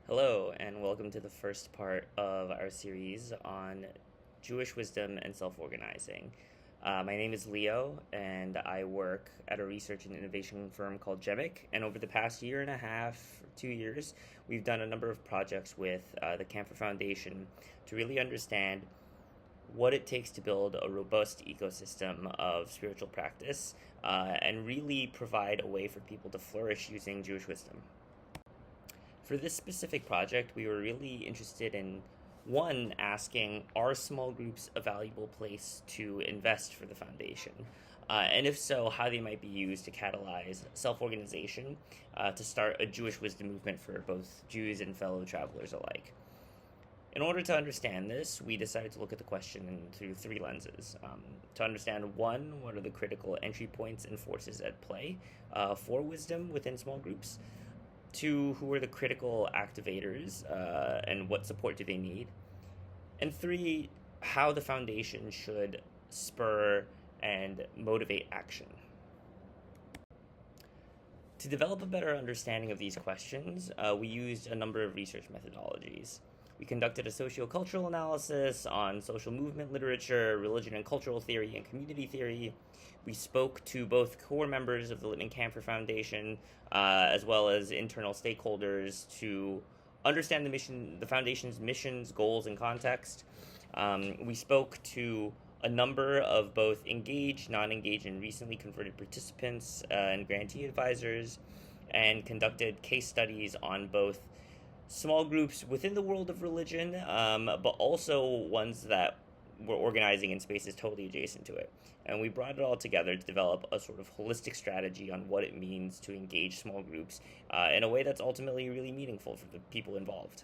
Hello, and welcome to the first part of our series on Jewish wisdom and self organizing. My name is Leo, and I work at a research and innovation firm called Gemic. And over the past year and a half, 2 years, we've done a number of projects with the Camphor Foundation to really understand what it takes to build a robust ecosystem of spiritual practice and really provide a way for people to flourish using Jewish wisdom. For this specific project, we were really interested in one, asking, are small groups a valuable place to invest for the foundation? And if so, how they might be used to catalyze self organization to start a Jewish wisdom movement for both Jews and fellow travelers alike. In order to understand this, we decided to look at the question through three lenses. To understand one, what are the critical entry points and forces at play for wisdom within small groups? Two, who are the critical activators and what support do they need? And three, how the foundation should spur and motivate action. To develop a better understanding of these questions, we used a number of research methodologies. We conducted a sociocultural analysis on social movement literature, religion and cultural theory, and community theory. We spoke to both core members of the Littman Camphor Foundation, as well as internal stakeholders to understand the foundation's missions, goals, and context. We spoke to a number of both engaged, non-engaged, and recently converted participants and grantee advisors, and conducted case studies on both small groups within the world of religion, but also ones that were organizing in spaces totally adjacent to it. And we brought it all together to develop a sort of holistic strategy on what it means to engage small groups in a way that's ultimately really meaningful for the people involved.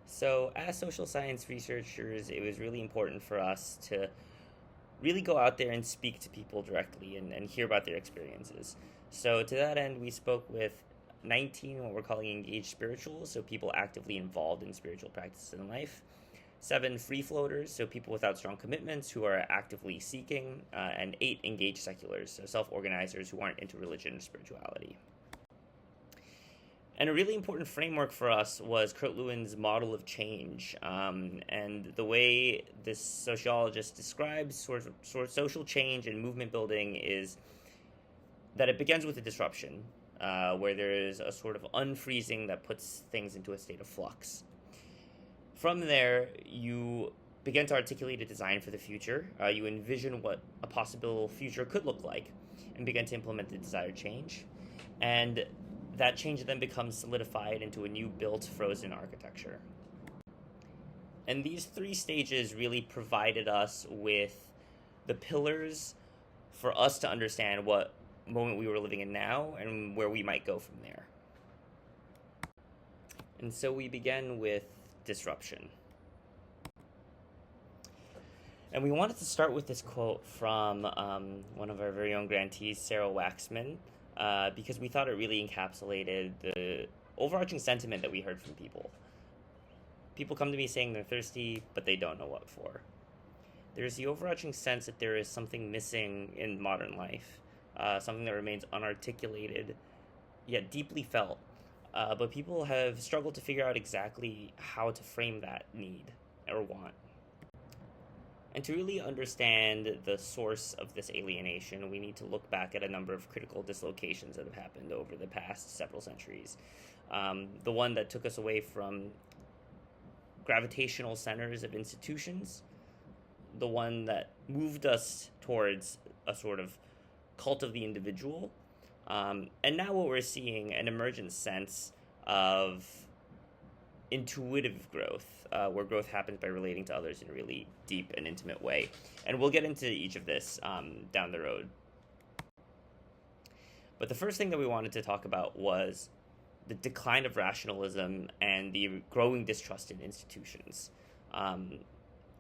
So as social science researchers, it was really important for us to really go out there and speak to people directly and hear about their experiences. So to that end, we spoke with 19 what we're calling engaged spirituals, so people actively involved in spiritual practices in life. 7 free floaters, so people without strong commitments who are actively seeking, and 8 engaged seculars, so self-organizers who aren't into religion or spirituality. And a really important framework for us was Kurt Lewin's model of change, and the way this sociologist describes sort of social change and movement building is that it begins with a disruption, where there is a sort of unfreezing that puts things into a state of flux. From there, you begin to articulate a design for the future. You envision what a possible future could look like and begin to implement the desired change. And that change then becomes solidified into a new built frozen architecture. And these 3 stages really provided us with the pillars for us to understand what moment we were living in now and where we might go from there. And so we began with disruption. And we wanted to start with this quote from one of our very own grantees, Sarah Waxman, because we thought it really encapsulated the overarching sentiment that we heard from people. People come to me saying they're thirsty, but they don't know what for. There's the overarching sense that there is something missing in modern life, something that remains unarticulated, yet deeply felt. But people have struggled to figure out exactly how to frame that need or want. And to really understand the source of this alienation, we need to look back at a number of critical dislocations that have happened over the past several centuries. The one that took us away from gravitational centers of institutions, the one that moved us towards a sort of cult of the individual, and now what we're seeing, an emergent sense of intuitive growth, where growth happens by relating to others in a really deep and intimate way. And we'll get into each of this down the road. But the first thing that we wanted to talk about was the decline of rationalism and the growing distrust in institutions.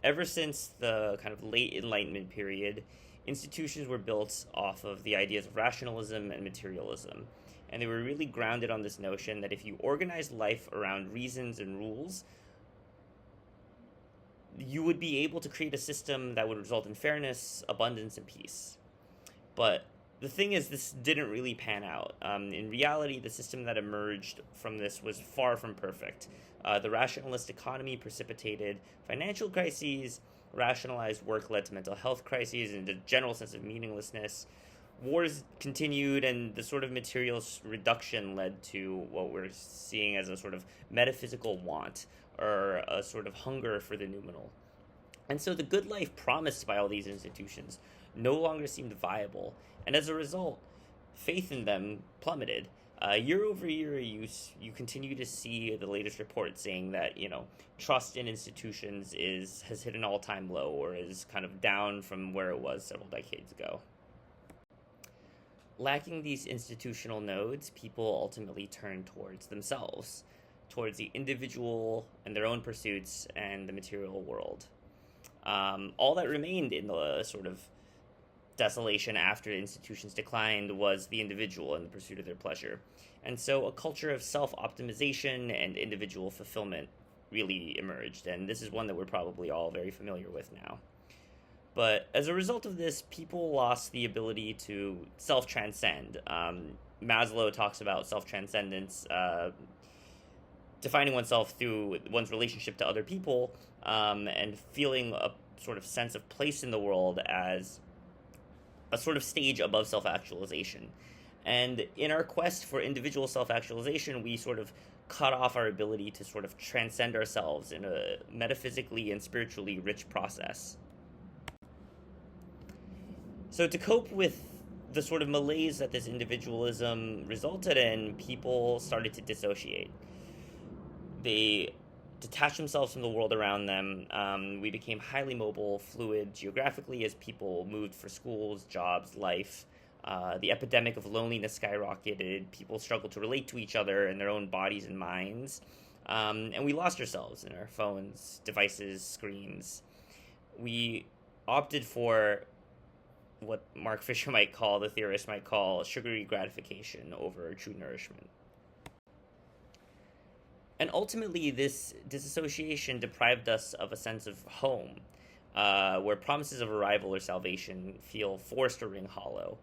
Ever since the kind of late Enlightenment period, institutions were built off of the ideas of rationalism and materialism. And they were really grounded on this notion that if you organize life around reasons and rules, you would be able to create a system that would result in fairness, abundance, and peace. But the thing is, this didn't really pan out. In reality, the system that emerged from this was far from perfect. The rationalist economy precipitated financial crises, rationalized work led to mental health crises and a general sense of meaninglessness. Wars continued, and the sort of material reduction led to what we're seeing as a sort of metaphysical want, or a sort of hunger for the noumenal. And so the good life promised by all these institutions no longer seemed viable, and as a result, faith in them plummeted. Year over year, you continue to see the latest report saying that trust in institutions is has hit an all time low, or is kind of down from where it was several decades ago. Lacking these institutional nodes, people ultimately turn towards themselves, towards the individual and their own pursuits and the material world. All that remained in the sort of desolation after institutions declined was the individual and the pursuit of their pleasure. And so a culture of self optimization and individual fulfillment really emerged, and this is one that we're probably all very familiar with now. But as a result of this, people lost the ability to self transcend. Maslow talks about self transcendence, defining oneself through one's relationship to other people, and feeling a sort of sense of place in the world as a sort of stage above self actualization. And in our quest for individual self actualization, we sort of cut off our ability to sort of transcend ourselves in a metaphysically and spiritually rich process. So, to cope with the sort of malaise that this individualism resulted in, people started to dissociate. They detached themselves from the world around them. We became highly mobile, fluid geographically as people moved for schools, jobs, life. The epidemic of loneliness skyrocketed. People struggled to relate to each other and their own bodies and minds. And we lost ourselves in our phones, devices, screens. We opted for what Mark Fisher might call, the theorist might call, sugary gratification over true nourishment. And ultimately, this disassociation deprived us of a sense of home, where promises of arrival or salvation feel forced or ring hollow.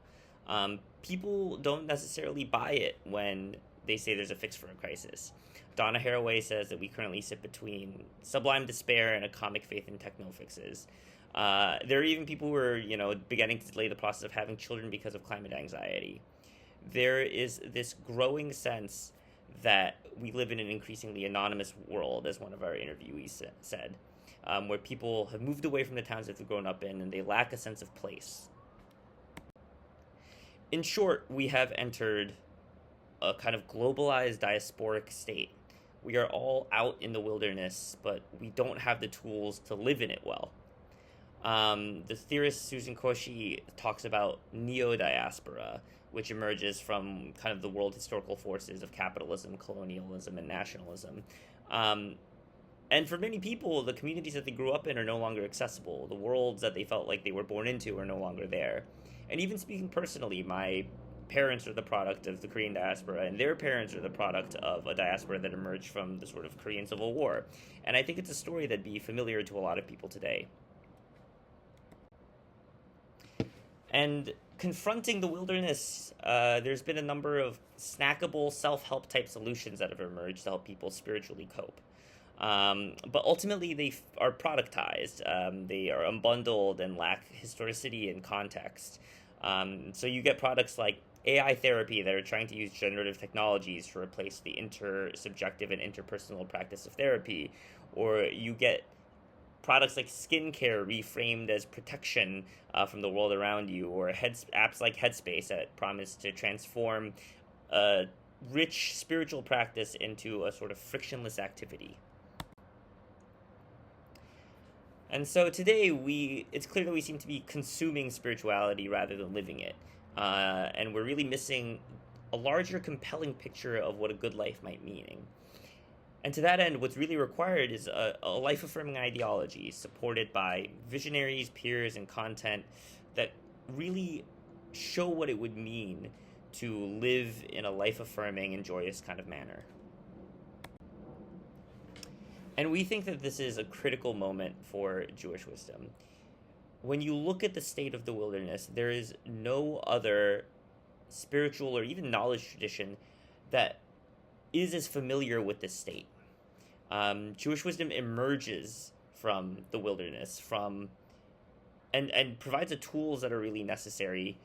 People don't necessarily buy it when they say there's a fix for a crisis. Donna Haraway says that we currently sit between sublime despair and a comic faith in techno fixes. There are even people who are, beginning to delay the process of having children because of climate anxiety. There is this growing sense that we live in an increasingly anonymous world, as one of our interviewees said, where people have moved away from the towns that they've grown up in, and they lack a sense of place. In short, we have entered a kind of globalized diasporic state. We are all out in the wilderness, but we don't have the tools to live in it well. The theorist Susan Koshy talks about neo-diaspora, which emerges from kind of the world historical forces of capitalism, colonialism, and nationalism. And for many people, the communities that they grew up in are no longer accessible. The worlds that they felt like they were born into are no longer there. And even speaking personally, my parents are the product of the Korean diaspora, and their parents are the product of a diaspora that emerged from the sort of Korean Civil War. And I think it's a story that'd be familiar to a lot of people today. And confronting the wilderness, there's been a number of snackable self-help type solutions that have emerged to help people spiritually cope. But ultimately, they are productized. They are unbundled and lack historicity and context. So you get products like AI therapy that are trying to use generative technologies to replace the intersubjective and interpersonal practice of therapy. Or you get products like skincare reframed as protection from the world around you, or apps like Headspace that promise to transform a rich spiritual practice into a sort of frictionless activity. And so today, it's clear that we seem to be consuming spirituality rather than living it. And we're really missing a larger, compelling picture of what a good life might mean. And to that end, what's really required is a life-affirming ideology supported by visionaries, peers, and content that really show what it would mean to live in a life-affirming and joyous kind of manner. And we think that this is a critical moment for Jewish wisdom. when you look at the state of the wilderness, there is no other spiritual or even knowledge tradition that is as familiar with this state. Jewish wisdom emerges from the wilderness, from and provides the tools that are really necessary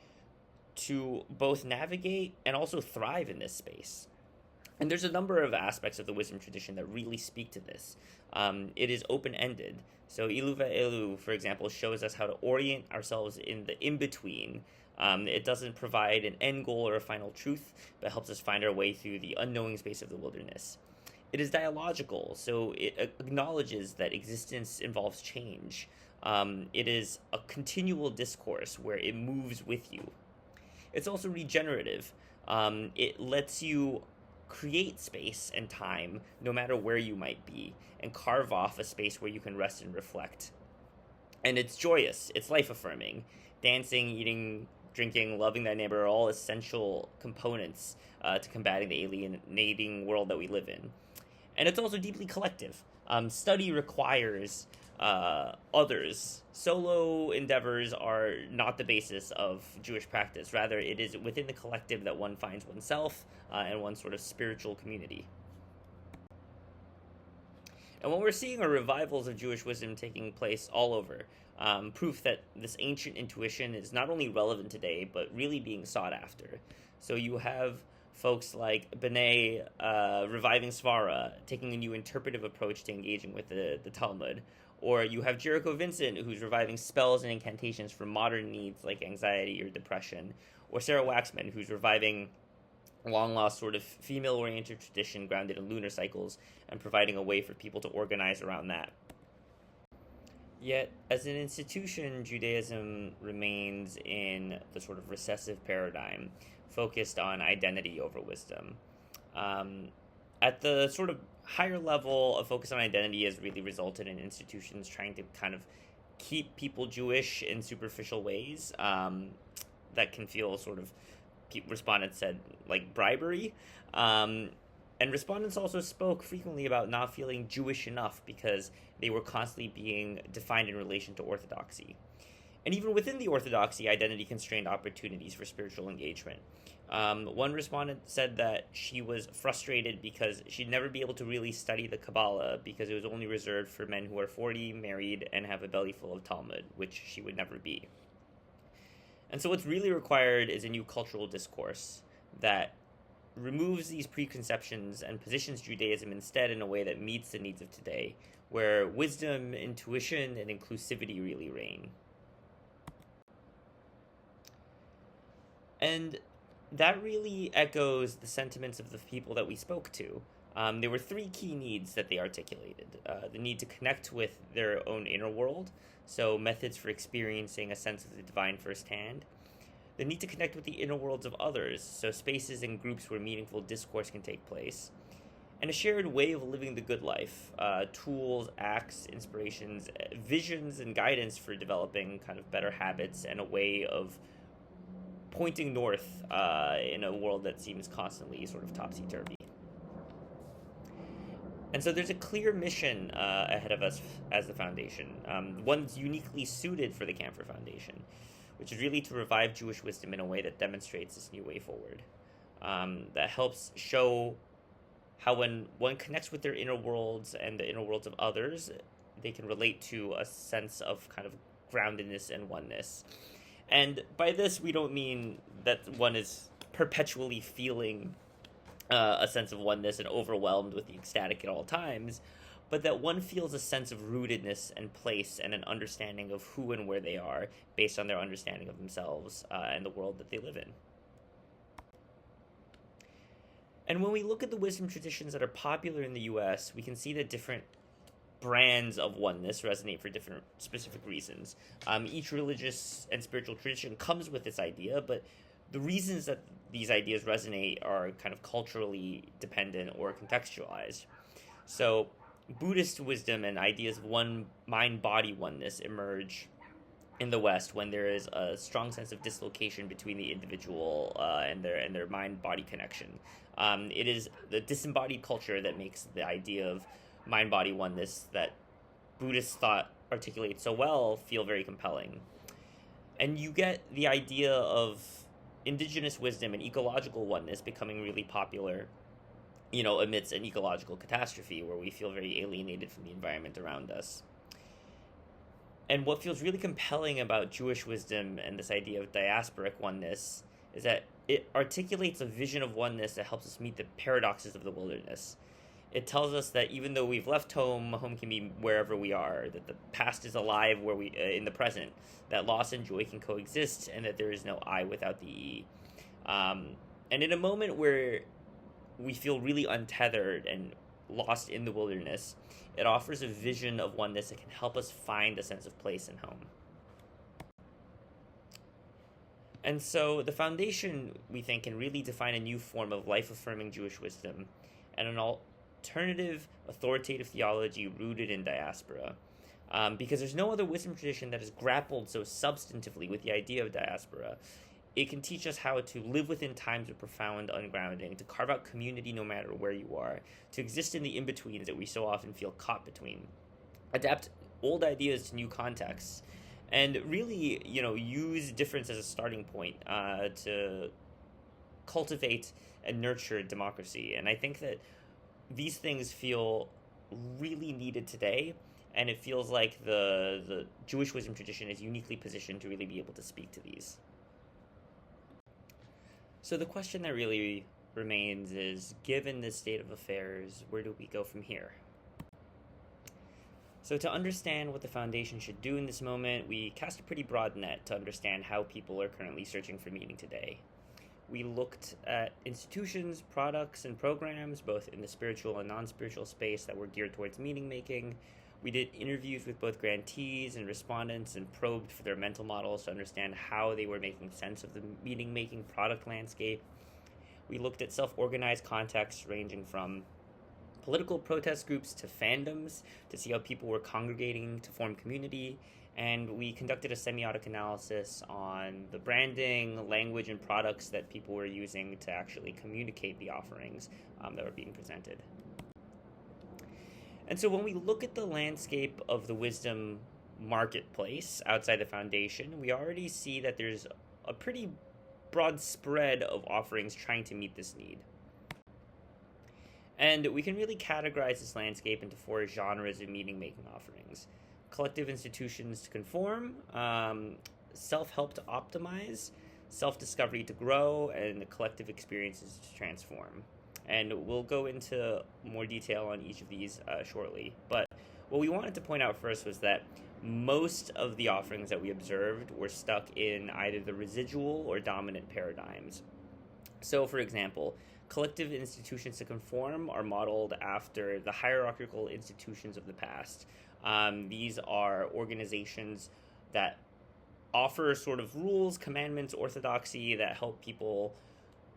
to both navigate and also thrive in this space. And there's a number of aspects of the wisdom tradition that really speak to this. It is open ended. So Ilu Ve'elu, for example, shows us how to orient ourselves in the in between. It doesn't provide an end goal or a final truth, but helps us find our way through the unknowing space of the wilderness. It is dialogical, so it acknowledges that existence involves change. It is a continual discourse where it moves with you. It's also regenerative. It lets you create space and time no matter where you might be, and carve off a space where you can rest and reflect. And it's joyous, it's life affirming. Dancing, eating, drinking, loving thy neighbor are all essential components to combating the alienating world that we live in. And it's also deeply collective. Study requires others. Solo endeavors are not the basis of Jewish practice. Rather, it is within the collective that one finds oneself and one sort of spiritual community. And what we're seeing are revivals of Jewish wisdom taking place all over. Proof that this ancient intuition is not only relevant today, but really being sought after. So you have folks like B'nai reviving Svara, taking a new interpretive approach to engaging with the Talmud. Or you have Jericho Vincent, who's reviving spells and incantations for modern needs like anxiety or depression. Or Sarah Waxman, who's reviving long-lost sort of female-oriented tradition grounded in lunar cycles and providing a way for people to organize around that. Yet, as an institution, Judaism remains in the sort of recessive paradigm, focused on identity over wisdom. At the sort of higher level, a focus on identity has really resulted in institutions trying to kind of keep people Jewish in superficial ways that can feel sort of, respondents said, like bribery. And respondents also spoke frequently about not feeling Jewish enough because they were constantly being defined in relation to orthodoxy. And even within the orthodoxy, identity constrained opportunities for spiritual engagement. One respondent said that she was frustrated because she'd never be able to really study the Kabbalah because it was only reserved for men who are 40, married, and have a belly full of Talmud, which she would never be. And so what's really required is a new cultural discourse that removes these preconceptions and positions Judaism instead in a way that meets the needs of today, where wisdom, intuition, and inclusivity really reign. And that really echoes the sentiments of the people that we spoke to. There were three key needs that they articulated. The need to connect with their own inner world, so methods for experiencing a sense of the divine firsthand. The need to connect with the inner worlds of others, so spaces and groups where meaningful discourse can take place. And a shared way of living the good life, tools, acts, inspirations, visions, and guidance for developing kind of better habits and a way of pointing north in a world that seems constantly sort of topsy-turvy. And so there's a clear mission ahead of us as the foundation, one that's uniquely suited for the Camphor Foundation, which is really to revive Jewish wisdom in a way that demonstrates this new way forward, that helps show how when one connects with their inner worlds and the inner worlds of others, they can relate to a sense of kind of groundedness and oneness. And by this, we don't mean that one is perpetually feeling a sense of oneness and overwhelmed with the ecstatic at all times, but that one feels a sense of rootedness and place and an understanding of who and where they are based on their understanding of themselves and the world that they live in. And when we look at the wisdom traditions that are popular in the US, we can see that different brands of oneness resonate for different specific reasons. Each religious and spiritual tradition comes with this idea, but the reasons that these ideas resonate are kind of culturally dependent or contextualized. So Buddhist wisdom and ideas of one mind-body oneness emerge in the West when there is a strong sense of dislocation between the individual and their mind-body connection. It is the disembodied culture that makes the idea of mind-body oneness that Buddhists thought articulate so well feel very compelling. And you get the idea of indigenous wisdom and ecological oneness becoming really popular, amidst an ecological catastrophe where we feel very alienated from the environment around us. And what feels really compelling about Jewish wisdom and this idea of diasporic oneness is that it articulates a vision of oneness that helps us meet the paradoxes of the wilderness. It tells us that even though we've left home, home can be wherever we are, that the past is alive where we in the present, that loss and joy can coexist, and that there is no I without the E. And in a moment where we feel really untethered and lost in the wilderness, it offers a vision of oneness that can help us find a sense of place and home. And so the foundation, we think, can really define a new form of life-affirming Jewish wisdom and an alternative authoritative theology rooted in diaspora. Because there's no other wisdom tradition that has grappled so substantively with the idea of diaspora. It can teach us how to live within times of profound ungrounding, to carve out community no matter where you are, to exist in the in-betweens that we so often feel caught between, adapt old ideas to new contexts, and really, use difference as a starting point to cultivate and nurture democracy. And I think that these things feel really needed today, and it feels like the Jewish wisdom tradition is uniquely positioned to really be able to speak to these. So the question that really remains is, given this state of affairs, where do we go from here? So to understand what the foundation should do in this moment, we cast a pretty broad net to understand how people are currently searching for meaning today. We looked at institutions, products, and programs, both in the spiritual and non-spiritual space, that were geared towards meaning making. We did interviews with both grantees and respondents and probed for their mental models to understand how they were making sense of the meaning-making product landscape. We looked at self-organized contexts ranging from political protest groups to fandoms to see how people were congregating to form community. And we conducted a semiotic analysis on the branding, language, and products that people were using to actually communicate the offerings that were being presented. And so when we look at the landscape of the wisdom marketplace outside the foundation, we already see that there's a pretty broad spread of offerings trying to meet this need. And we can really categorize this landscape into 4 genres of meaning-making offerings: collective institutions to conform, self-help to optimize, self-discovery to grow, and collective experiences to transform. And we'll go into more detail on each of these shortly. But what we wanted to point out first was that most of the offerings that we observed were stuck in either the residual or dominant paradigms. So, for example, collective institutions to conform are modeled after the hierarchical institutions of the past. These are organizations that offer sort of rules, commandments, orthodoxy that help people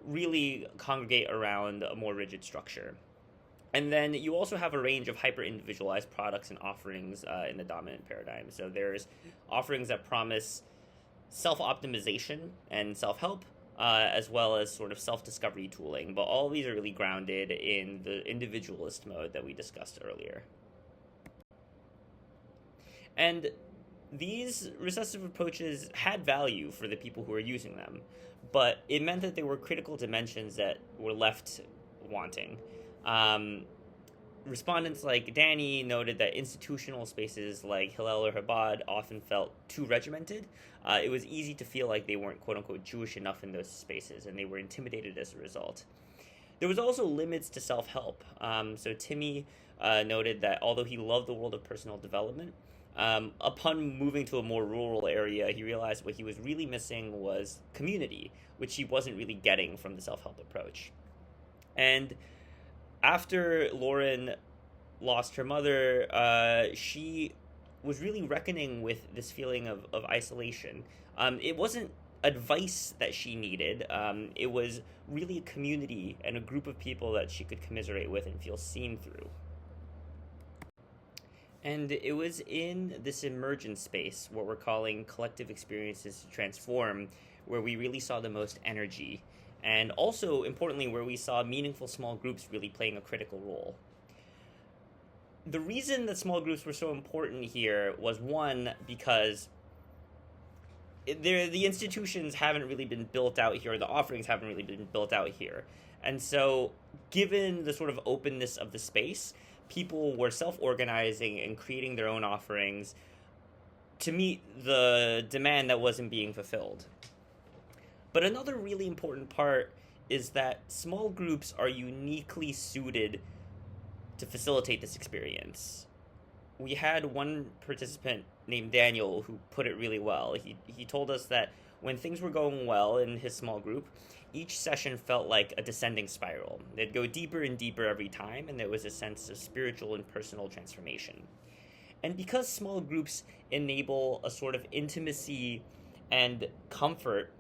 really congregate around a more rigid structure. And then you also have a range of hyper-individualized products and offerings in the dominant paradigm. So there's offerings that promise self-optimization and self-help, as well as sort of self-discovery tooling. But all of these are really grounded in the individualist mode that we discussed earlier. And these recessive approaches had value for the people who were using them, but it meant that there were critical dimensions that were left wanting. Respondents like Danny noted that institutional spaces like Hillel or Chabad often felt too regimented. It was easy to feel like they weren't quote-unquote Jewish enough in those spaces, and they were intimidated as a result. There was also limits to self-help. So Timmy noted that although he loved the world of personal development, upon moving to a more rural area, he realized what he was really missing was community, which he wasn't really getting from the self-help approach. And after Lauren lost her mother, she was really reckoning with this feeling of isolation. It wasn't advice that she needed. It was really a community and a group of people that she could commiserate with and feel seen through. And it was in this emergent space, what we're calling collective experiences to transform, where we really saw the most energy. And also, importantly, where we saw meaningful small groups really playing a critical role. the reason that small groups were so important here was, one, because the institutions haven't really been built out here, the offerings haven't really been built out here. And so, given the sort of openness of the space, people were self organizing and creating their own offerings to meet the demand that wasn't being fulfilled. But another really important part is that small groups are uniquely suited to facilitate this experience. We had one participant named Daniel who put it really well. He told us that when things were going well in his small group, each session felt like a descending spiral. They'd go deeper and deeper every time, and there was a sense of spiritual and personal transformation. And because small groups enable a sort of intimacy and comfort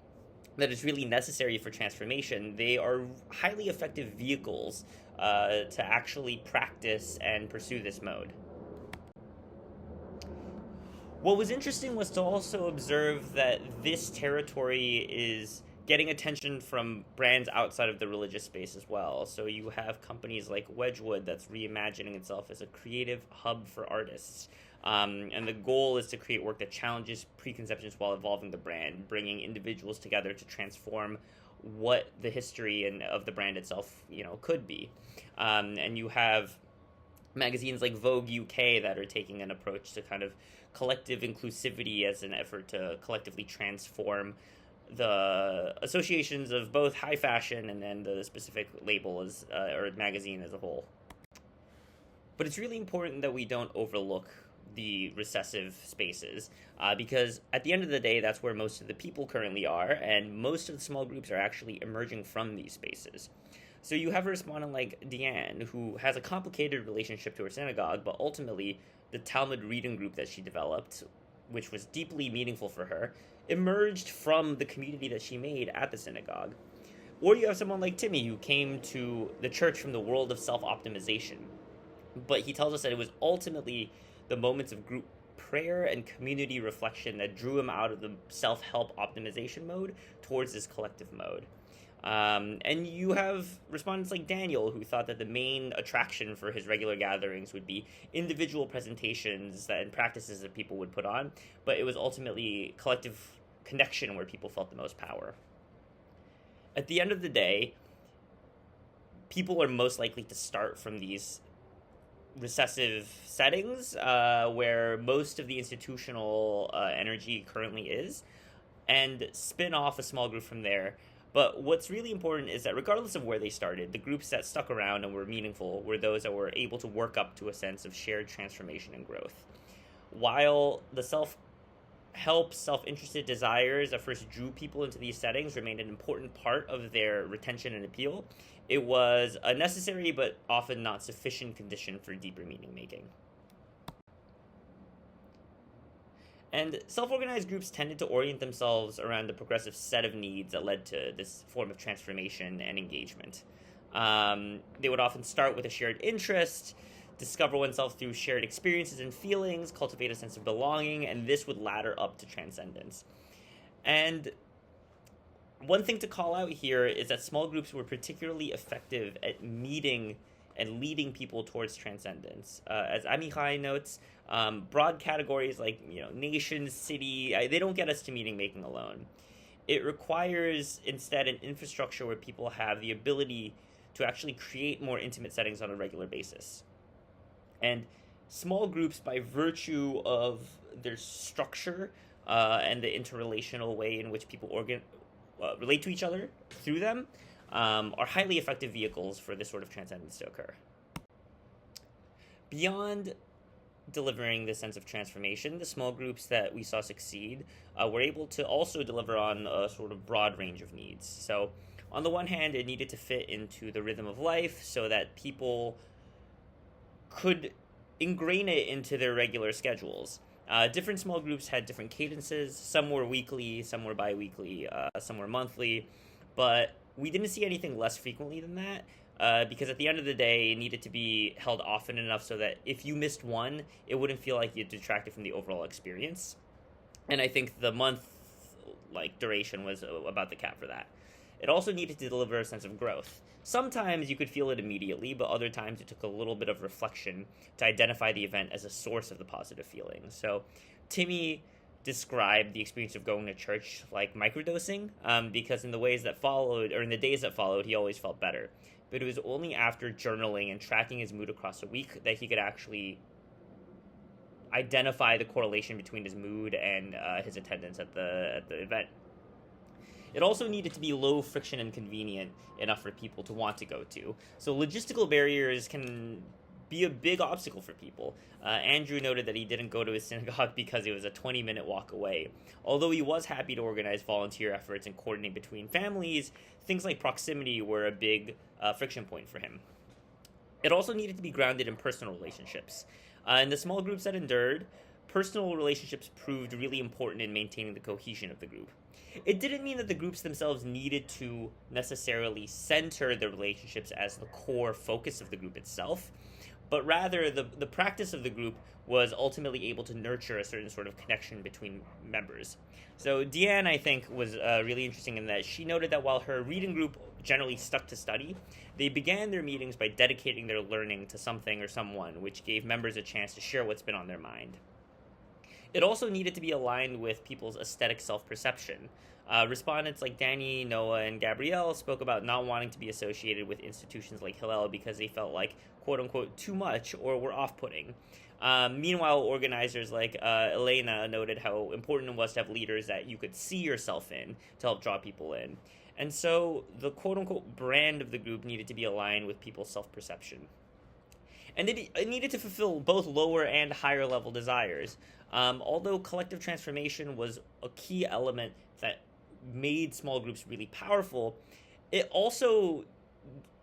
that is really necessary for transformation, they are highly effective vehicles to actually practice and pursue this mode. What was interesting was to also observe that this territory is getting attention from brands outside of the religious space as well. So you have companies like Wedgwood that's reimagining itself as a creative hub for artists. And the goal is to create work that challenges preconceptions while evolving the brand, bringing individuals together to transform what the history of the brand itself, could be. And you have magazines like Vogue UK that are taking an approach to kind of collective inclusivity as an effort to collectively transform the associations of both high fashion and then the specific label or magazine as a whole. But it's really important that we don't overlook the recessive spaces, because at the end of the day, that's where most of the people currently are, and most of the small groups are actually emerging from these spaces. So you have a respondent like Deanne, who has a complicated relationship to her synagogue, but ultimately the Talmud reading group that she developed, which was deeply meaningful for her, emerged from the community that she made at the synagogue. Or you have someone like Timmy, who came to the church from the world of self-optimization. But he tells us that it was ultimately the moments of group prayer and community reflection that drew him out of the self-help optimization mode towards this collective mode. And you have respondents like Daniel, who thought that the main attraction for his regular gatherings would be individual presentations and practices that people would put on, but it was ultimately collective connection where people felt the most power. At the end of the day, people are most likely to start from these recessive settings where most of the institutional energy currently is, and spin off a small group from there. But what's really important is that regardless of where they started, the groups that stuck around and were meaningful were those that were able to work up to a sense of shared transformation and growth. While the self-help, self-interested desires that first drew people into these settings remained an important part of their retention and appeal, it was a necessary but often not sufficient condition for deeper meaning making. And self-organized groups tended to orient themselves around the progressive set of needs that led to this form of transformation and engagement. They would often start with a shared interest, discover oneself through shared experiences and feelings, cultivate a sense of belonging, and this would ladder up to transcendence. And one thing to call out here is that small groups were particularly effective at meeting and leading people towards transcendence. As Amichai notes, broad categories like nation, city, they don't get us to meaning making alone. It requires instead an infrastructure where people have the ability to actually create more intimate settings on a regular basis. And small groups, by virtue of their structure and the interrelational way in which people relate to each other through them, are highly effective vehicles for this sort of transcendence to occur. Beyond delivering this sense of transformation, the small groups that we saw succeed were able to also deliver on a sort of broad range of needs. So on the one hand, it needed to fit into the rhythm of life so that people could ingrain it into their regular schedules. Different small groups had different cadences. Some were weekly, some were bi-weekly, some were monthly, but we didn't see anything less frequently than that, because at the end of the day, it needed to be held often enough so that if you missed one, it wouldn't feel like you detracted from the overall experience. And I think the month duration was about the cap for that. It also needed to deliver a sense of growth. Sometimes you could feel it immediately, but other times it took a little bit of reflection to identify the event as a source of the positive feelings. So, Timmy described the experience of going to church like microdosing, because in the ways that followed, or in the days that followed, he always felt better. But it was only after journaling and tracking his mood across a week that he could actually identify the correlation between his mood and his attendance at the event. It also needed to be low friction and convenient enough for people to want to go to. So logistical barriers can be a big obstacle for people. Andrew noted that he didn't go to his synagogue because it was a 20-minute walk away. Although he was happy to organize volunteer efforts and coordinate between families, things like proximity were a big friction point for him. It also needed to be grounded in personal relationships. In the small groups that endured, personal relationships proved really important in maintaining the cohesion of the group. It didn't mean that the groups themselves needed to necessarily center the relationships as the core focus of the group itself, but rather the practice of the group was ultimately able to nurture a certain sort of connection between members. So Deanne, I think, was really interesting in that she noted that while her reading group generally stuck to study, they began their meetings by dedicating their learning to something or someone, which gave members a chance to share what's been on their mind. It also needed to be aligned with people's aesthetic self-perception. Respondents like Danny, Noah, and Gabrielle spoke about not wanting to be associated with institutions like Hillel because they felt like, quote-unquote, too much or were off-putting. Meanwhile, organizers like Elena noted how important it was to have leaders that you could see yourself in to help draw people in. And so the quote-unquote brand of the group needed to be aligned with people's self-perception. And it needed to fulfill both lower and higher level desires. Although collective transformation was a key element that made small groups really powerful, it also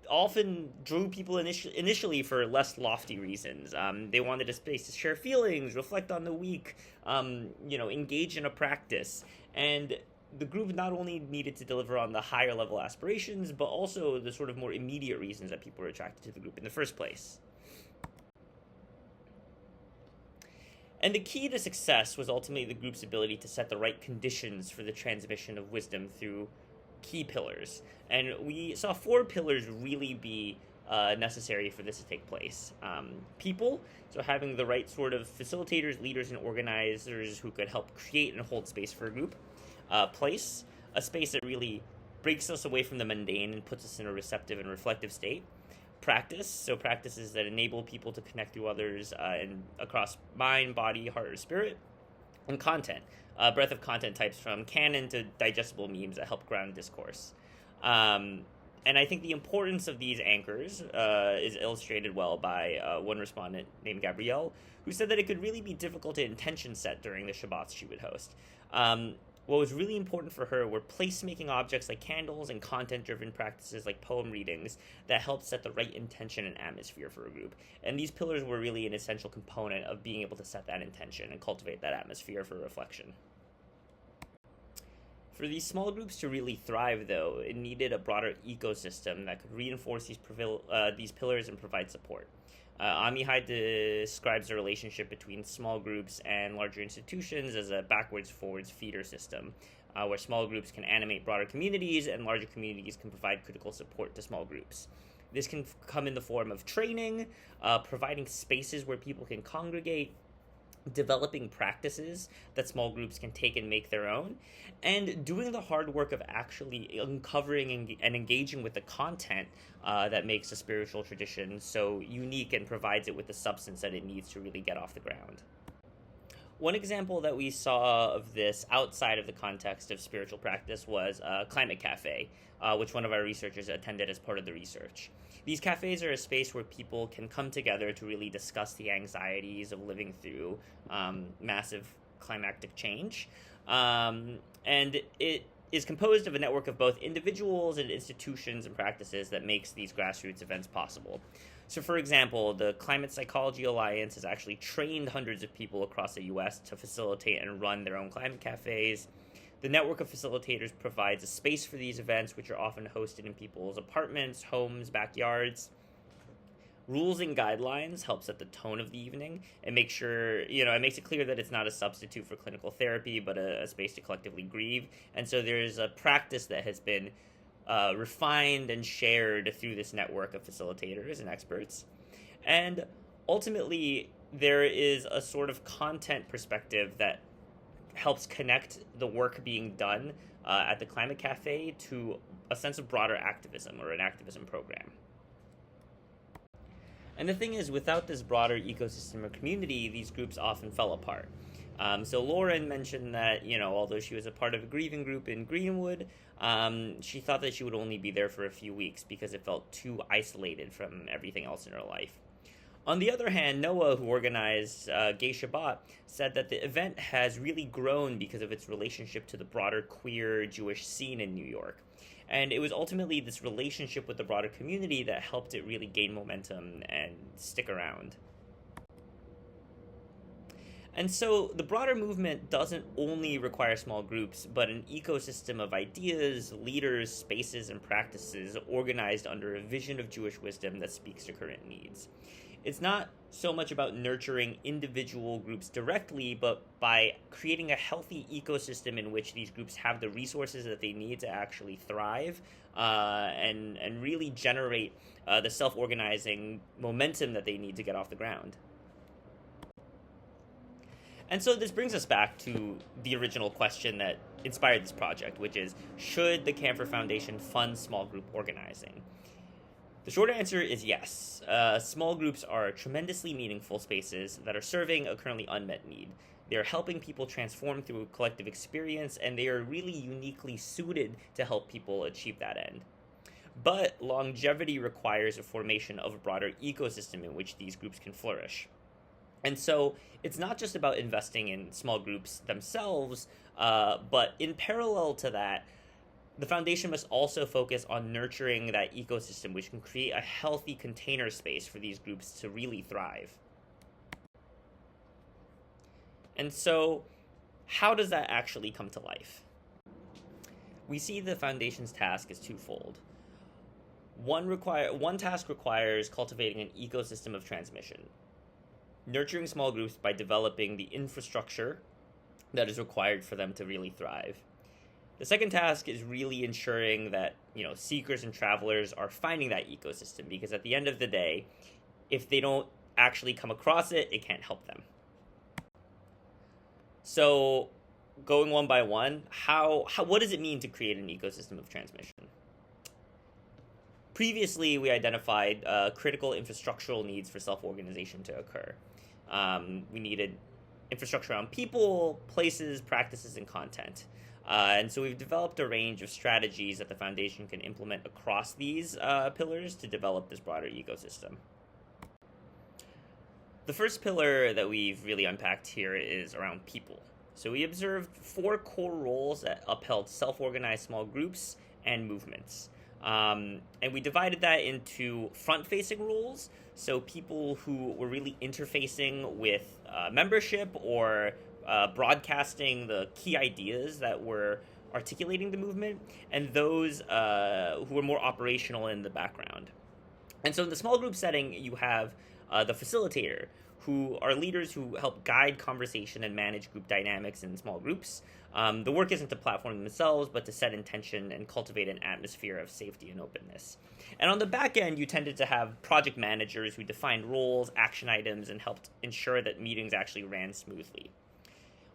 often drew people initially for less lofty reasons. They wanted a space to share feelings, reflect on the week, engage in a practice. And the group not only needed to deliver on the higher level aspirations, but also the sort of more immediate reasons that people were attracted to the group in the first place. And the key to success was ultimately the group's ability to set the right conditions for the transmission of wisdom through key pillars. And we saw 4 pillars really be necessary for this to take place. People, so having the right sort of facilitators, leaders, and organizers who could help create and hold space for a group. Place, a space that really breaks us away from the mundane and puts us in a receptive and reflective state. Practice, so practices that enable people to connect through others and across mind, body, heart, or spirit. And content, a breadth of content types from canon to digestible memes that help ground discourse. And I think the importance of these anchors is illustrated well by one respondent named Gabrielle, who said that it could really be difficult to intention set during the Shabbats she would host. What was really important for her were place-making objects like candles and content-driven practices like poem readings that helped set the right intention and atmosphere for a group. And these pillars were really an essential component of being able to set that intention and cultivate that atmosphere for reflection. For these small groups to really thrive, though, it needed a broader ecosystem that could reinforce these pillars and provide support. Amihai describes the relationship between small groups and larger institutions as a backwards-forwards feeder system, where small groups can animate broader communities and larger communities can provide critical support to small groups. This can come in the form of training, providing spaces where people can congregate, developing practices that small groups can take and make their own, and doing the hard work of actually uncovering and engaging with the content that makes a spiritual tradition so unique and provides it with the substance that it needs to really get off the ground. One example that we saw of this outside of the context of spiritual practice was a climate cafe, which one of our researchers attended as part of the research. These cafes are a space where people can come together to really discuss the anxieties of living through massive climactic change. And it is composed of a network of both individuals and institutions and practices that makes these grassroots events possible. So, for example, the Climate Psychology Alliance has actually trained hundreds of people across the U.S. to facilitate and run their own climate cafes. The network of facilitators provides a space for these events, which are often hosted in people's apartments, homes, backyards. Rules and guidelines help set the tone of the evening and make sure, it makes it clear that it's not a substitute for clinical therapy, but a space to collectively grieve. And so there's a practice that has been refined and shared through this network of facilitators and experts. And ultimately, there is a sort of content perspective that helps connect the work being done at the Climate Cafe to a sense of broader activism or an activism program. And the thing is, without this broader ecosystem or community, these groups often fell apart. So Lauren mentioned that, although she was a part of a grieving group in Greenwood, she thought that she would only be there for a few weeks because it felt too isolated from everything else in her life. On the other hand, Noah, who organized Gay Shabbat, said that the event has really grown because of its relationship to the broader queer Jewish scene in New York. And it was ultimately this relationship with the broader community that helped it really gain momentum and stick around. And so the broader movement doesn't only require small groups, but an ecosystem of ideas, leaders, spaces, and practices organized under a vision of Jewish wisdom that speaks to current needs. It's not so much about nurturing individual groups directly, but by creating a healthy ecosystem in which these groups have the resources that they need to actually thrive and really generate the self-organizing momentum that they need to get off the ground. And so this brings us back to the original question that inspired this project, which is, should the Camphor Foundation fund small group organizing? The short answer is yes. Small groups are tremendously meaningful spaces that are serving a currently unmet need. They are helping people transform through collective experience, and they are really uniquely suited to help people achieve that end. But longevity requires a formation of a broader ecosystem in which these groups can flourish. And so it's not just about investing in small groups themselves, but in parallel to that, the foundation must also focus on nurturing that ecosystem, which can create a healthy container space for these groups to really thrive. And so, how does that actually come to life? We see the foundation's task as twofold. One task requires cultivating an ecosystem of transmission, nurturing small groups by developing the infrastructure that is required for them to really thrive. The second task is really ensuring that, seekers and travelers are finding that ecosystem, because at the end of the day, if they don't actually come across it, it can't help them. So, going one by one, what does it mean to create an ecosystem of transmission? Previously, we identified critical infrastructural needs for self-organization to occur. We needed infrastructure around people, places, practices, and content. And so we've developed a range of strategies that the foundation can implement across these pillars to develop this broader ecosystem. The first pillar that we've really unpacked here is around people. So we observed 4 core roles that upheld self-organized small groups and movements. And we divided that into front-facing roles, so people who were really interfacing with membership or broadcasting the key ideas that were articulating the movement, and those who were more operational in the background. And so in the small group setting, you have the facilitator, who are leaders who help guide conversation and manage group dynamics in small groups. The work isn't to platform themselves, but to set intention and cultivate an atmosphere of safety and openness. And on the back end, you tended to have project managers who defined roles, action items, and helped ensure that meetings actually ran smoothly.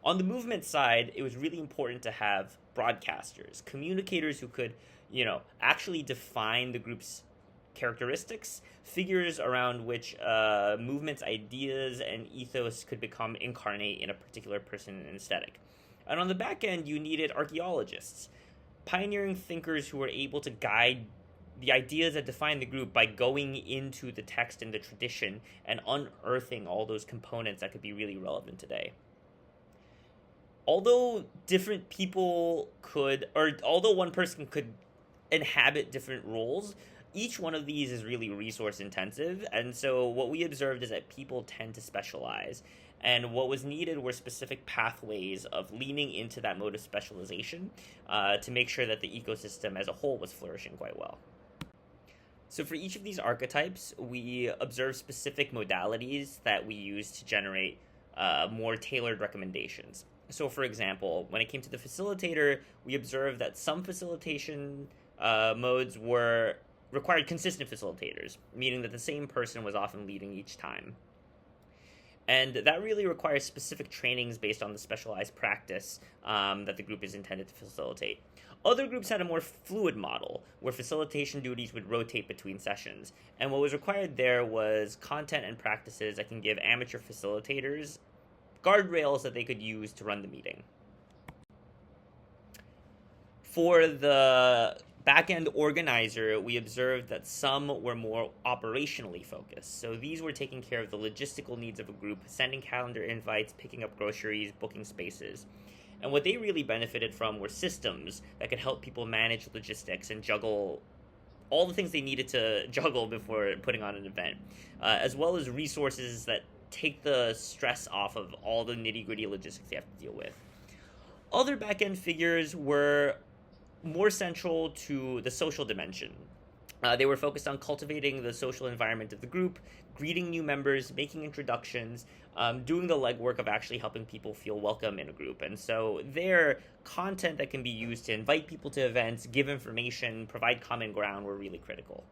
On the movement side, it was really important to have broadcasters, communicators who could, actually define the group's characteristics, figures around which movements, ideas, and ethos could become incarnate in a particular person and aesthetic. And on the back end, you needed archaeologists, pioneering thinkers who were able to guide the ideas that define the group by going into the text and the tradition and unearthing all those components that could be really relevant today. Although although one person could inhabit different roles, each one of these is really resource intensive, and so what we observed is that people tend to specialize, and what was needed were specific pathways of leaning into that mode of specialization to make sure that the ecosystem as a whole was flourishing quite well. So for each of these archetypes, we observed specific modalities that we use to generate more tailored recommendations. So for example, when it came to the facilitator, we observed that some facilitation modes required consistent facilitators, meaning that the same person was often leading each time. And that really requires specific trainings based on the specialized practice that the group is intended to facilitate. Other groups had a more fluid model where facilitation duties would rotate between sessions. And what was required there was content and practices that can give amateur facilitators guardrails that they could use to run the meeting. For the backend organizer, we observed that some were more operationally focused. So these were taking care of the logistical needs of a group, sending calendar invites, picking up groceries, booking spaces. And what they really benefited from were systems that could help people manage logistics and juggle all the things they needed to juggle before putting on an event, as well as resources that take the stress off of all the nitty-gritty logistics they have to deal with. Other back-end figures were more central to the social dimension. They were focused on cultivating the social environment of the group, greeting new members, making introductions, doing the legwork of actually helping people feel welcome in a group. And so their content that can be used to invite people to events, give information, provide common ground were really critical.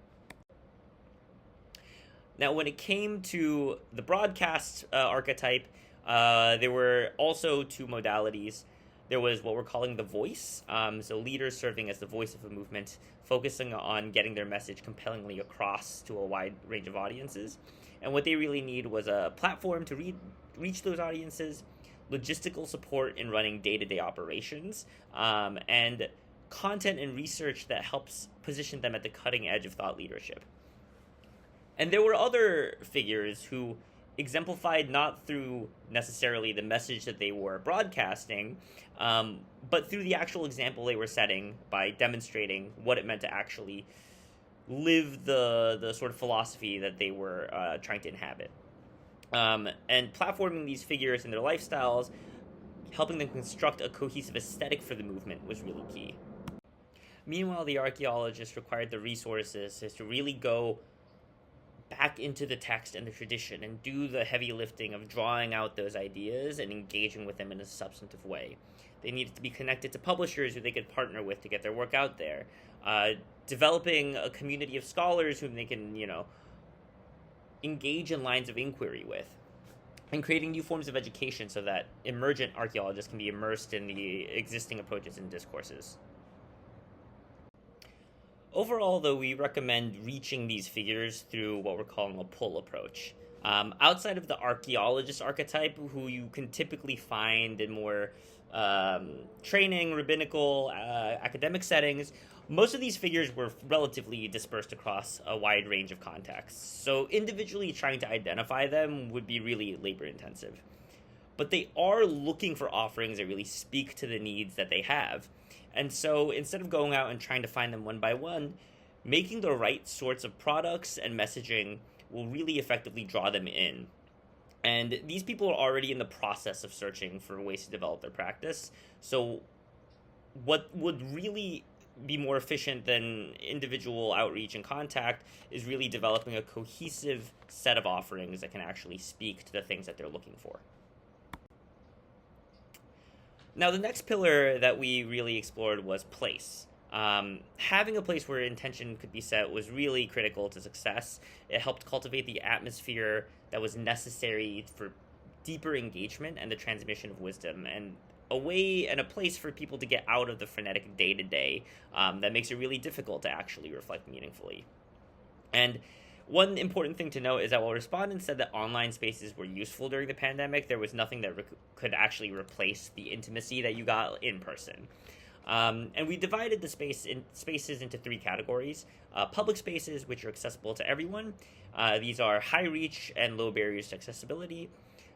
Now, when it came to the broadcast archetype, there were also two modalities. There was what we're calling the voice, so leaders serving as the voice of a movement, focusing on getting their message compellingly across to a wide range of audiences. And what they really need was a platform to reach those audiences, logistical support in running day-to-day operations, and content and research that helps position them at the cutting edge of thought leadership. And there were other figures who exemplified not through necessarily the message that they were broadcasting, but through the actual example they were setting by demonstrating what it meant to actually live the sort of philosophy that they were trying to inhabit. And platforming these figures and their lifestyles, helping them construct a cohesive aesthetic for the movement was really key. Meanwhile, the archaeologists required the resources to really go back into the text and the tradition and do the heavy lifting of drawing out those ideas and engaging with them in a substantive way. They needed to be connected to publishers who they could partner with to get their work out there, developing a community of scholars whom they can, engage in lines of inquiry with, and creating new forms of education so that emergent archaeologists can be immersed in the existing approaches and discourses. Overall, though, we recommend reaching these figures through what we're calling a pull approach. Outside of the archaeologist archetype, who you can typically find in more training, rabbinical, academic settings, most of these figures were relatively dispersed across a wide range of contexts. So individually trying to identify them would be really labor-intensive. But they are looking for offerings that really speak to the needs that they have. And so instead of going out and trying to find them one by one, making the right sorts of products and messaging will really effectively draw them in. And these people are already in the process of searching for ways to develop their practice. So what would really be more efficient than individual outreach and contact is really developing a cohesive set of offerings that can actually speak to the things that they're looking for. Now, the next pillar that we really explored was place. Having a place where intention could be set was really critical to success. It helped cultivate the atmosphere that was necessary for deeper engagement and the transmission of wisdom, and a way and a place for people to get out of the frenetic day-to-day that makes it really difficult to actually reflect meaningfully. And one important thing to note is that while respondents said that online spaces were useful during the pandemic, there was nothing that could actually replace the intimacy that you got in person. And we divided the spaces into three categories. Public spaces, which are accessible to everyone. These are high reach and low barriers to accessibility.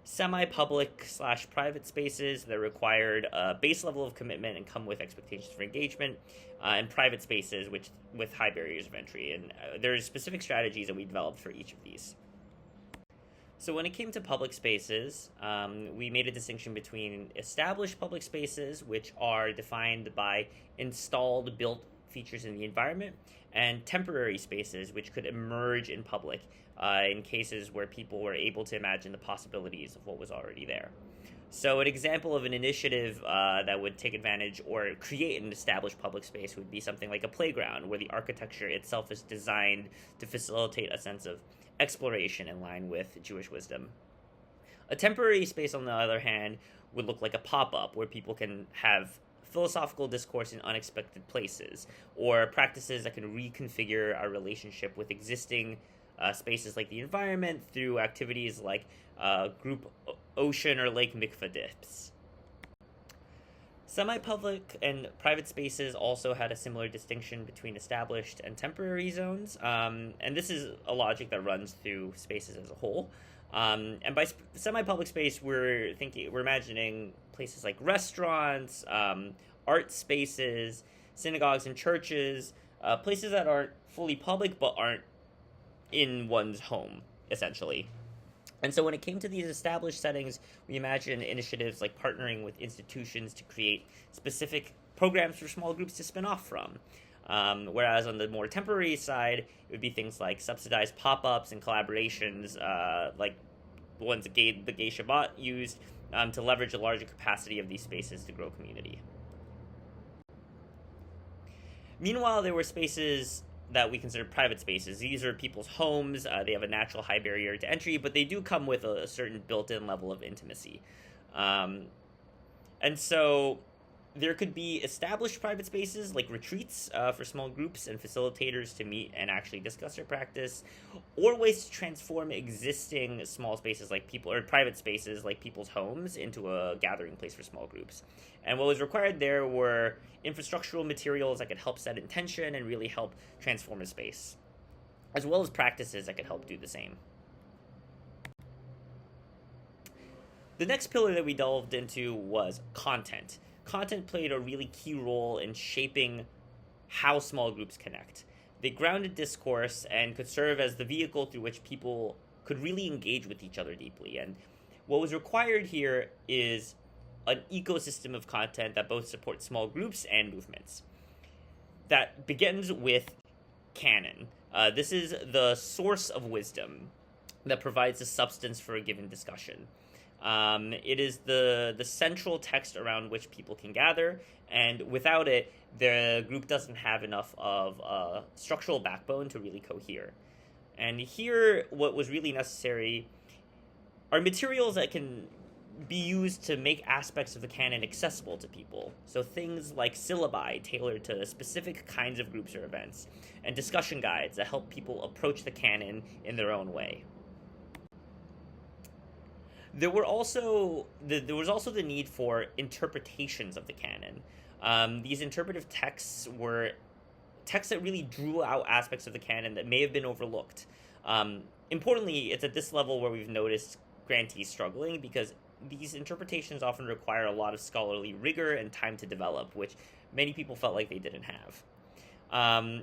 Semi-public / private spaces that required a base level of commitment and come with expectations for engagement, and private spaces with high barriers of entry. And there's specific strategies that we developed for each of these. So when it came to public spaces, we made a distinction between established public spaces, which are defined by installed, built features in the environment, and temporary spaces, which could emerge in public in cases where people were able to imagine the possibilities of what was already there. So, an example of an initiative that would take advantage or create an established public space would be something like a playground, where the architecture itself is designed to facilitate a sense of exploration in line with Jewish wisdom. A temporary space, on the other hand, would look like a pop up where people can have philosophical discourse in unexpected places, or practices that can reconfigure our relationship with existing spaces like the environment through activities like group ocean or lake mikvah dips. Semi public and private spaces also had a similar distinction between established and temporary zones, and this is a logic that runs through spaces as a whole. And by semi public space, we're imagining places like restaurants, art spaces, synagogues and churches, places that aren't fully public but aren't in one's home, essentially. And so when it came to these established settings, we imagine initiatives like partnering with institutions to create specific programs for small groups to spin off from. Whereas on the more temporary side, it would be things like subsidized pop-ups and collaborations, like the ones that the Gay Shabbat used, to leverage a larger capacity of these spaces to grow community. Meanwhile, there were spaces that we consider private spaces. These are people's homes. They have a natural high barrier to entry, but they do come with a certain built-in level of intimacy. And so there could be established private spaces like retreats for small groups and facilitators to meet and actually discuss their practice, or ways to transform existing small spaces like private spaces like people's homes into a gathering place for small groups. And what was required there were infrastructural materials that could help set intention and really help transform a space, as well as practices that could help do the same. The next pillar that we delved into was content. Content played a really key role in shaping how small groups connect. They grounded discourse and could serve as the vehicle through which people could really engage with each other deeply. And what was required here is an ecosystem of content that both supports small groups and movements. That begins with canon. This is the source of wisdom that provides the substance for a given discussion. It is the central text around which people can gather, and without it, the group doesn't have enough of a structural backbone to really cohere. And here, what was really necessary are materials that can be used to make aspects of the canon accessible to people. So things like syllabi tailored to specific kinds of groups or events, and discussion guides that help people approach the canon in their own way. There was also the need for interpretations of the canon. These interpretive texts were texts that really drew out aspects of the canon that may have been overlooked. Importantly, it's at this level where we've noticed grantees struggling, because these interpretations often require a lot of scholarly rigor and time to develop, which many people felt like they didn't have.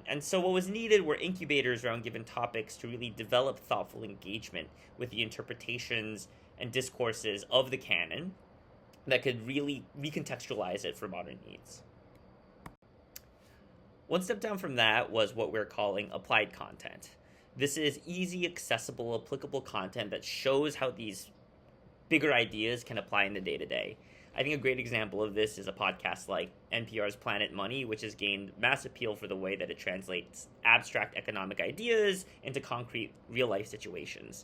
And so what was needed were incubators around given topics to really develop thoughtful engagement with the interpretations and discourses of the canon that could really recontextualize it for modern needs. One step down from that was what we're calling applied content. This is easy, accessible, applicable content that shows how these bigger ideas can apply in the day-to-day. I think a great example of this is a podcast like NPR's Planet Money, which has gained mass appeal for the way that it translates abstract economic ideas into concrete real-life situations.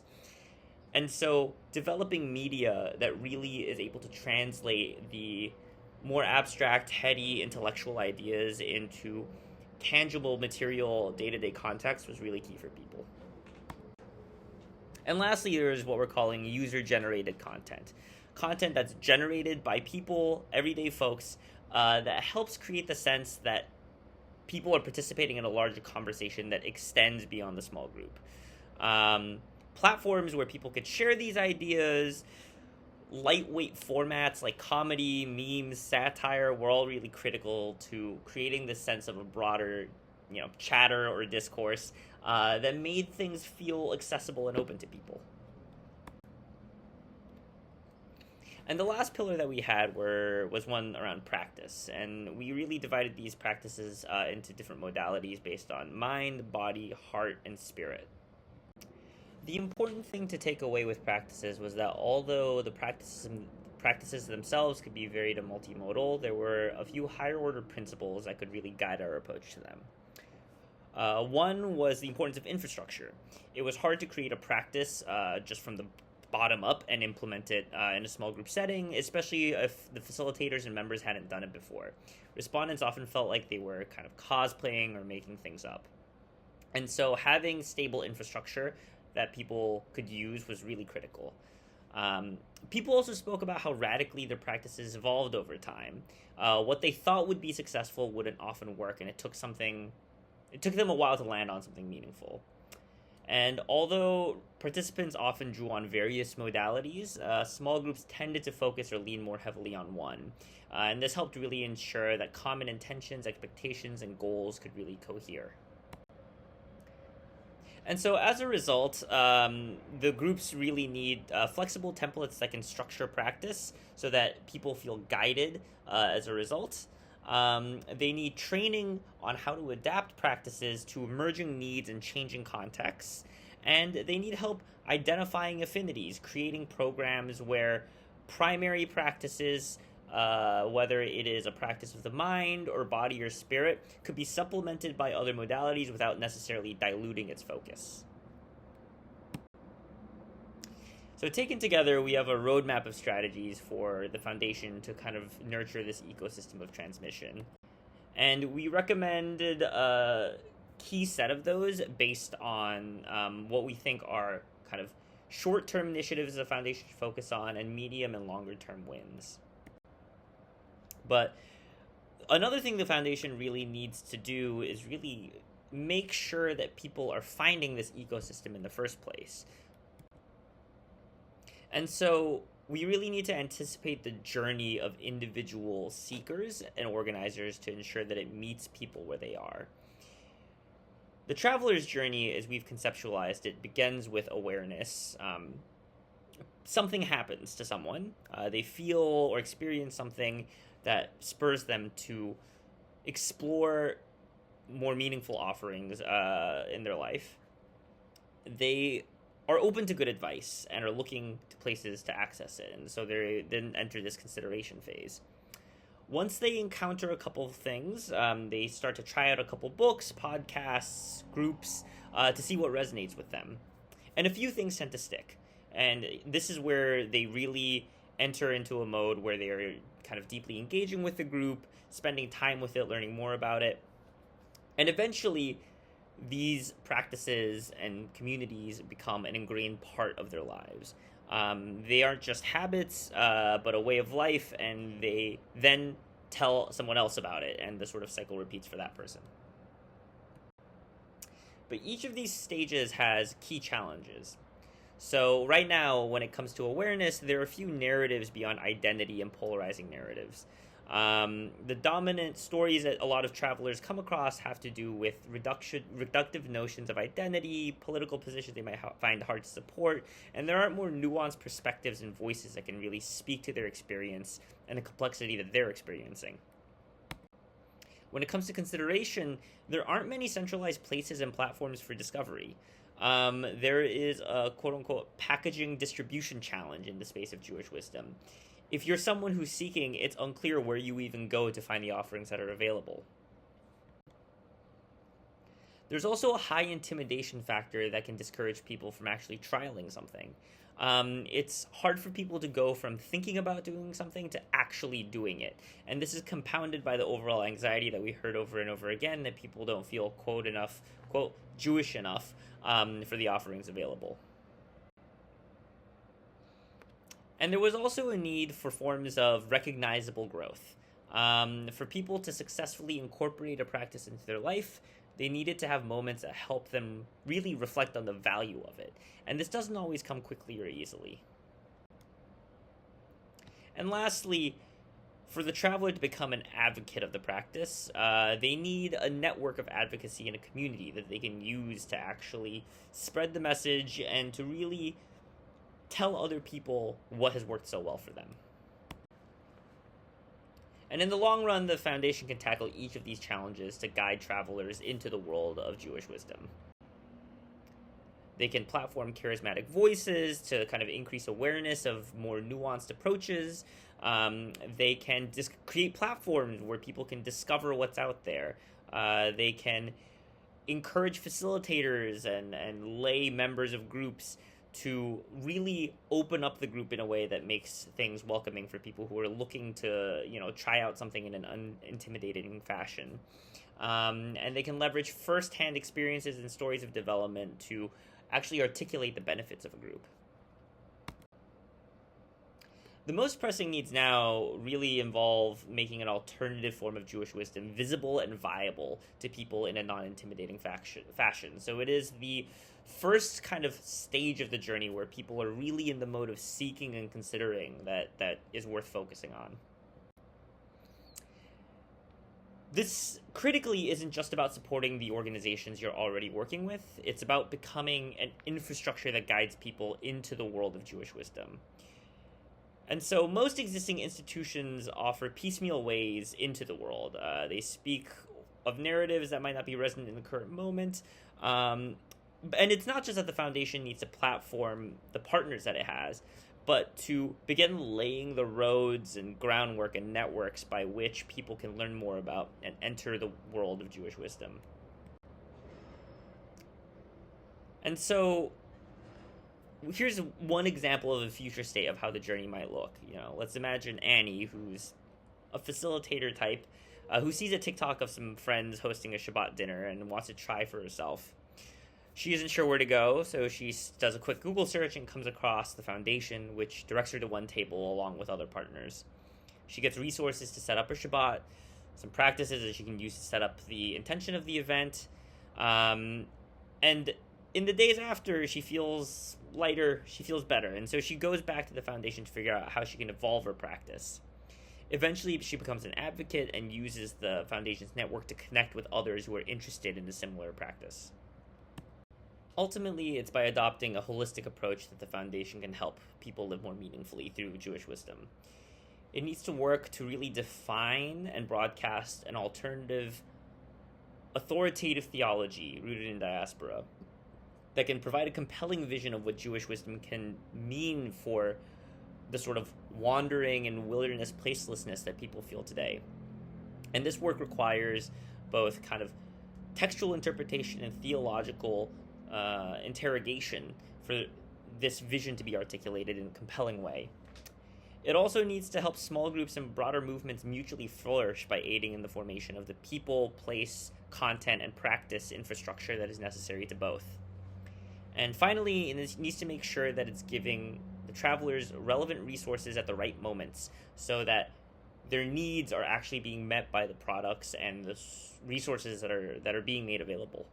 And so developing media that really is able to translate the more abstract, heady, intellectual ideas into tangible, material, day-to-day context was really key for people. And lastly, there is what we're calling user-generated content. Content that's generated by people, everyday folks, that helps create the sense that people are participating in a larger conversation that extends beyond the small group. Platforms where people could share these ideas, lightweight formats like comedy, memes, satire were all really critical to creating this sense of a broader, chatter or discourse that made things feel accessible and open to people. And the last pillar that we had was one around practice, and we really divided these practices into different modalities based on mind, body, heart, and spirit. The important thing to take away with practices was that although the practices themselves could be varied and multimodal, there were a few higher order principles that could really guide our approach to them. One was the importance of infrastructure. It was hard to create a practice just from the bottom up and implement it in a small group setting, especially if the facilitators and members hadn't done it before. Respondents often felt like they were kind of cosplaying or making things up. And so having stable infrastructure that people could use was really critical. People also spoke about how radically their practices evolved over time. What they thought would be successful wouldn't often work, and it took them a while to land on something meaningful. And although participants often drew on various modalities, small groups tended to focus or lean more heavily on one. And this helped really ensure that common intentions, expectations, and goals could really cohere. And so as a result, the groups really need flexible templates that can structure practice so that people feel guided as a result. They need training on how to adapt practices to emerging needs and changing contexts. And they need help identifying affinities, creating programs where primary practices, whether it is a practice of the mind or body or spirit, could be supplemented by other modalities without necessarily diluting its focus. So taken together, we have a roadmap of strategies for the foundation to kind of nurture this ecosystem of transmission. And we recommended a key set of those based on what we think are kind of short-term initiatives the foundation should focus on and medium and longer-term wins. But another thing the foundation really needs to do is really make sure that people are finding this ecosystem in the first place. And so we really need to anticipate the journey of individual seekers and organizers to ensure that it meets people where they are. The traveler's journey, as we've conceptualized it, begins with awareness. Something happens to someone. They feel or experience something that spurs them to explore more meaningful offerings in their life. They are open to good advice and are looking to places to access it, and so they then enter this consideration phase. Once they encounter a couple of things, they start to try out a couple books, podcasts, groups, to see what resonates with them. And a few things tend to stick. And this is where they really enter into a mode where they are kind of deeply engaging with the group, spending time with it, learning more about it. And eventually, these practices and communities become an ingrained part of their lives. They aren't just habits, but a way of life, and they then tell someone else about it, and the sort of cycle repeats for that person. But each of these stages has key challenges. So right now, when it comes to awareness, there are a few narratives beyond identity and polarizing narratives. The dominant stories that a lot of travelers come across have to do with reductive notions of identity, political positions they might find hard to support, and there aren't more nuanced perspectives and voices that can really speak to their experience and the complexity that they're experiencing. When it comes to consideration, there aren't many centralized places and platforms for discovery. There is a quote-unquote packaging distribution challenge in the space of Jewish wisdom. If you're someone who's seeking, it's unclear where you even go to find the offerings that are available. There's also a high intimidation factor that can discourage people from actually trialing something. It's hard for people to go from thinking about doing something to actually doing it. And this is compounded by the overall anxiety that we heard over and over again, that people don't feel, quote, Jewish enough for the offerings available. And there was also a need for forms of recognizable growth. For people to successfully incorporate a practice into their life, they needed to have moments that help them really reflect on the value of it. And this doesn't always come quickly or easily. And lastly, for the traveler to become an advocate of the practice, they need a network of advocacy and a community that they can use to actually spread the message and to really tell other people what has worked so well for them. And in the long run, the foundation can tackle each of these challenges to guide travelers into the world of Jewish wisdom. They can platform charismatic voices to kind of increase awareness of more nuanced approaches. They can create platforms where people can discover what's out there. They can encourage facilitators and lay members of groups to really open up the group in a way that makes things welcoming for people who are looking to, try out something in an unintimidating fashion. And they can leverage firsthand experiences and stories of development to actually articulate the benefits of a group. The most pressing needs now really involve making an alternative form of Jewish wisdom visible and viable to people in a non-intimidating fashion. So it is the first kind of stage of the journey where people are really in the mode of seeking and considering that is worth focusing on. This critically isn't just about supporting the organizations you're already working with. It's about becoming an infrastructure that guides people into the world of Jewish wisdom. And so most existing institutions offer piecemeal ways into the world. They speak of narratives that might not be resonant in the current moment. And it's not just that the foundation needs to platform the partners that it has, but to begin laying the roads and groundwork and networks by which people can learn more about and enter the world of Jewish wisdom. And so here's one example of a future state of how the journey might look. Let's imagine Annie, who's a facilitator type, who sees a TikTok of some friends hosting a Shabbat dinner and wants to try for herself. She isn't sure where to go, so she does a quick Google search and comes across the foundation, which directs her to one table along with other partners. She gets resources to set up her Shabbat, some practices that she can use to set up the intention of the event, and in the days after, she feels lighter, she feels better, and so she goes back to the foundation to figure out how she can evolve her practice. Eventually, she becomes an advocate and uses the foundation's network to connect with others who are interested in a similar practice. Ultimately, it's by adopting a holistic approach that the foundation can help people live more meaningfully through Jewish wisdom. It needs to work to really define and broadcast an alternative, authoritative theology rooted in diaspora that can provide a compelling vision of what Jewish wisdom can mean for the sort of wandering and wilderness placelessness that people feel today. And this work requires both kind of textual interpretation and theological interrogation for this vision to be articulated in a compelling way. It also needs to help small groups and broader movements mutually flourish by aiding in the formation of the people, place, content, and practice infrastructure that is necessary to both. And finally, it needs to make sure that it's giving the travelers relevant resources at the right moments so that their needs are actually being met by the products and the resources that are being made available.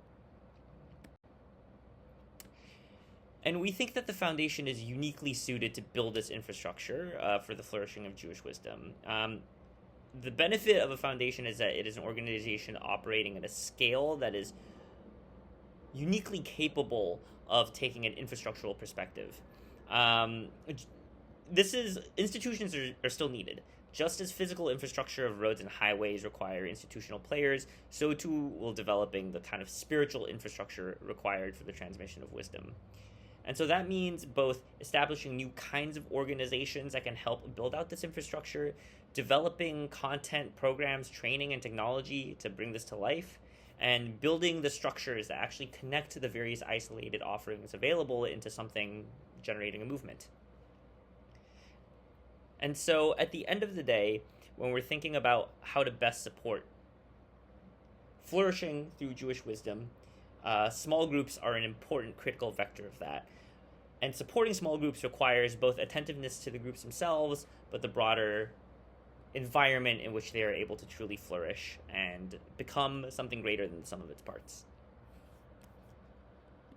And we think that the foundation is uniquely suited to build this infrastructure for the flourishing of Jewish wisdom. The benefit of a foundation is that it is an organization operating at a scale that is uniquely capable of taking an infrastructural perspective. Institutions are still needed. Just as physical infrastructure of roads and highways require institutional players, so too will developing the kind of spiritual infrastructure required for the transmission of wisdom. And so that means both establishing new kinds of organizations that can help build out this infrastructure, developing content, programs, training, and technology to bring this to life, and building the structures that actually connect to the various isolated offerings available into something generating a movement. And so at the end of the day, when we're thinking about how to best support flourishing through Jewish wisdom, small groups are an important critical vector of that. And supporting small groups requires both attentiveness to the groups themselves, but the broader environment in which they are able to truly flourish and become something greater than the sum of its parts.